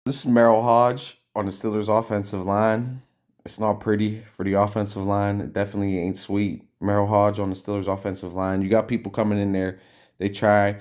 This is Merrill Hoge on the Steelers offensive line. It's not pretty for the offensive line. It definitely ain't sweet. Merrill Hoge on the Steelers offensive line. You got people coming in there. They try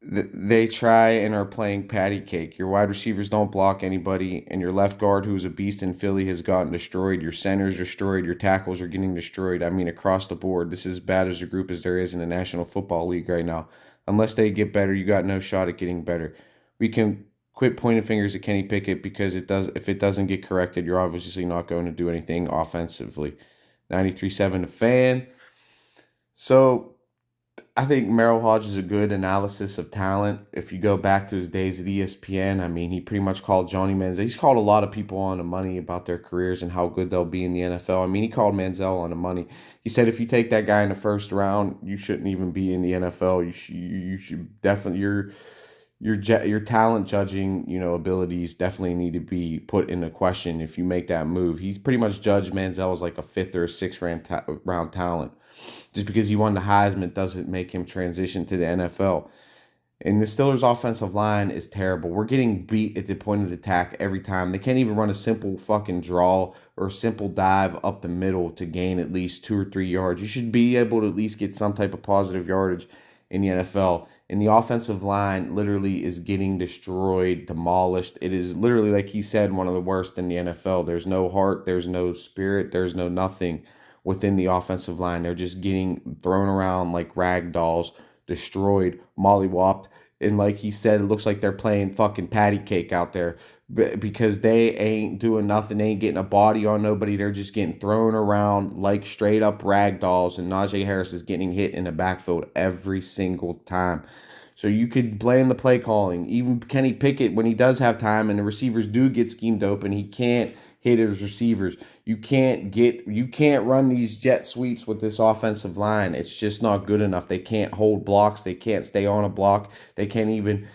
they try and are playing patty cake. Your wide receivers don't block anybody, and your left guard, who's a beast in Philly, has gotten destroyed. Your centers destroyed. Your tackles are getting destroyed. I mean, across the board, this is as bad as a group as there is in the National Football League right now. Unless they get better, you got no shot at getting better. We can quit pointing fingers at Kenny Pickett because if it doesn't get corrected, you're obviously not going to do anything offensively. 93.7 The Fan. So I think Merrill Hoge is a good analysis of talent. If you go back to his days at ESPN, I mean, he pretty much called Johnny Manziel. He's called a lot of people on the money about their careers and how good they'll be in the NFL. I mean, he called Manziel on the money. He said if you take that guy in the first round, you shouldn't even be in the NFL. You should definitely your talent judging abilities definitely need to be put into question if you make that move. He's pretty much judged Manziel as like a fifth or a sixth round talent. Just because he won the Heisman doesn't make him transition to the NFL. And the Steelers' offensive line is terrible. We're getting beat at the point of attack every time. They can't even run a simple fucking draw or a simple dive up the middle to gain at least 2 or 3 yards. You should be able to at least get some type of positive yardage in the NFL. And the offensive line literally is getting destroyed, demolished. It is literally, like he said, one of the worst in the NFL. There's no heart, there's no spirit, there's no nothing within the offensive line. They're just getting thrown around like rag dolls, destroyed, mollywopped. And like he said, it looks like they're playing fucking patty cake out there because they ain't doing nothing. They ain't getting a body on nobody. They're just getting thrown around like straight up rag dolls. And Najee Harris is getting hit in the backfield every single time. So you could blame the play calling. Even Kenny Pickett, when he does have time and the receivers do get schemed open, he can't hit his receivers. You can't run these jet sweeps with this offensive line. It's just not good enough. They can't hold blocks. They can't stay on a block. They can't even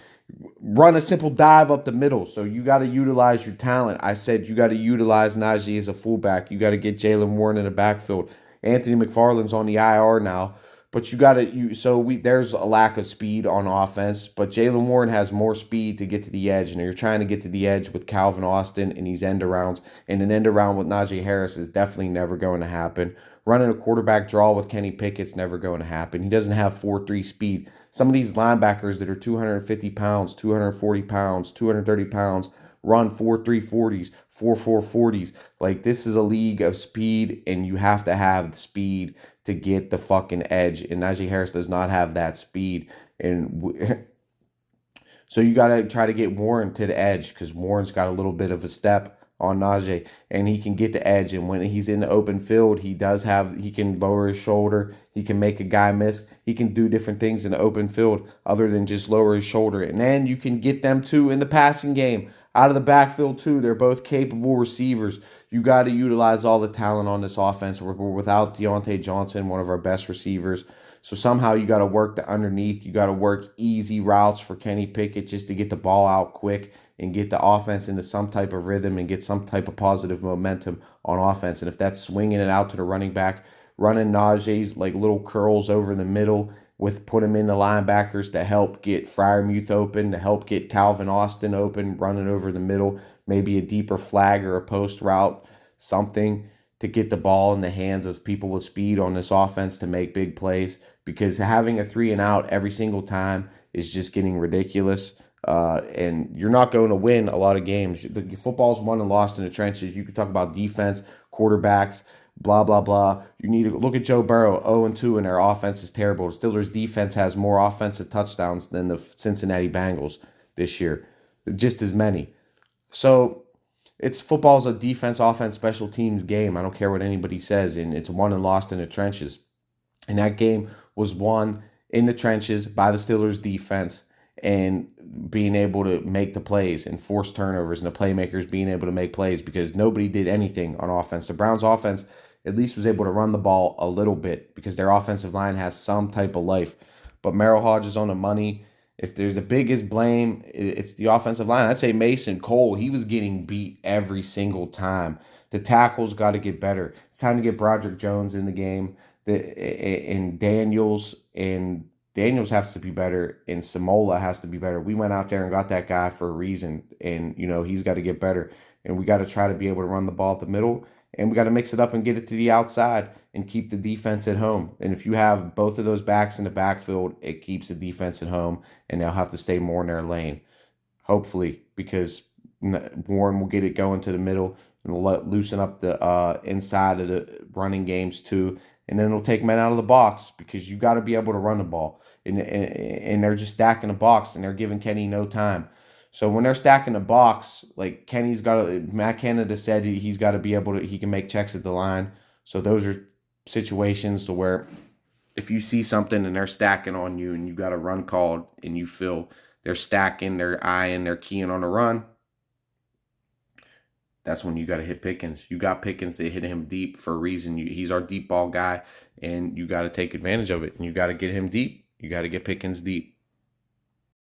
run a simple dive up the middle. So you got to utilize your talent. I said you got to utilize Najee as a fullback. You got to get Jalen Warren in the backfield. Anthony McFarland's on the IR now. But there's a lack of speed on offense, but Jalen Warren has more speed to get to the edge, and you're trying to get to the edge with Calvin Austin and these end arounds, and an end around with Najee Harris is definitely never going to happen. Running a quarterback draw with Kenny Pickett's never going to happen. He doesn't have 4.3 speed. Some of these linebackers that are 250 pounds, 240 pounds, 230 pounds run 4.3 40s, 4.4 40s. Like, this is a league of speed, and you have to have the speed to get the fucking edge. And Najee Harris does not have that speed. And so you got to try to get Warren to the edge because Warren's got a little bit of a step on Najee and he can get the edge. And when he's in the open field, he can lower his shoulder. He can make a guy miss. He can do different things in the open field other than just lower his shoulder. And then you can get them too in the passing game out of the backfield too. They're both capable receivers. You got to utilize all the talent on this offense. We're without Deontay Johnson, one of our best receivers. So somehow you got to work the underneath. You got to work easy routes for Kenny Pickett just to get the ball out quick and get the offense into some type of rhythm and get some type of positive momentum on offense. And if that's swinging it out to the running back, running Najee's like little curls over the middle with put him in the linebackers to help get Freiermuth open, to help get Calvin Austin open, running over the middle, maybe a deeper flag or a post route, something to get the ball in the hands of people with speed on this offense to make big plays because having a 3 and out every single time is just getting ridiculous. And you're not going to win a lot of games. The football's won and lost in the trenches. You could talk about defense, quarterbacks, blah, blah, blah. You need to look at Joe Burrow, 0-2, and their offense is terrible. The Steelers' defense has more offensive touchdowns than the Cincinnati Bengals this year, just as many. So it's football's a defense, offense, special teams game. I don't care what anybody says, and it's won and lost in the trenches. And that game was won in the trenches by the Steelers' defense and being able to make the plays and force turnovers and the playmakers being able to make plays because nobody did anything on offense. The Browns' offense at least was able to run the ball a little bit because their offensive line has some type of life. But Merrill Hoge is on the money. If there's the biggest blame, it's the offensive line. I'd say Mason Cole. He was getting beat every single time. The tackles got to get better. It's time to get Broderick Jones in the game. And Daniels and Daniels has to be better, and Samola has to be better. We went out there and got that guy for a reason, and he's got to get better, and we got to try to be able to run the ball at the middle, and we got to mix it up and get it to the outside and keep the defense at home. And if you have both of those backs in the backfield, it keeps the defense at home, and they'll have to stay more in their lane, hopefully, because Warren will get it going to the middle and loosen up the inside of the running games too. And then it'll take men out of the box because you got to be able to run the ball. And they're just stacking the box and they're giving Kenny no time. So when they're stacking the box, like Matt Canada said he's got to be able to, he can make checks at the line. So those are situations to where if you see something and they're stacking on you and you got a run called and you feel they're stacking, they're eyeing, they're keying on a run, that's when you got to hit Pickens. You got Pickens to hit him deep for a reason. He's our deep ball guy, and you got to take advantage of it. And you got to get him deep. You got to get Pickens deep.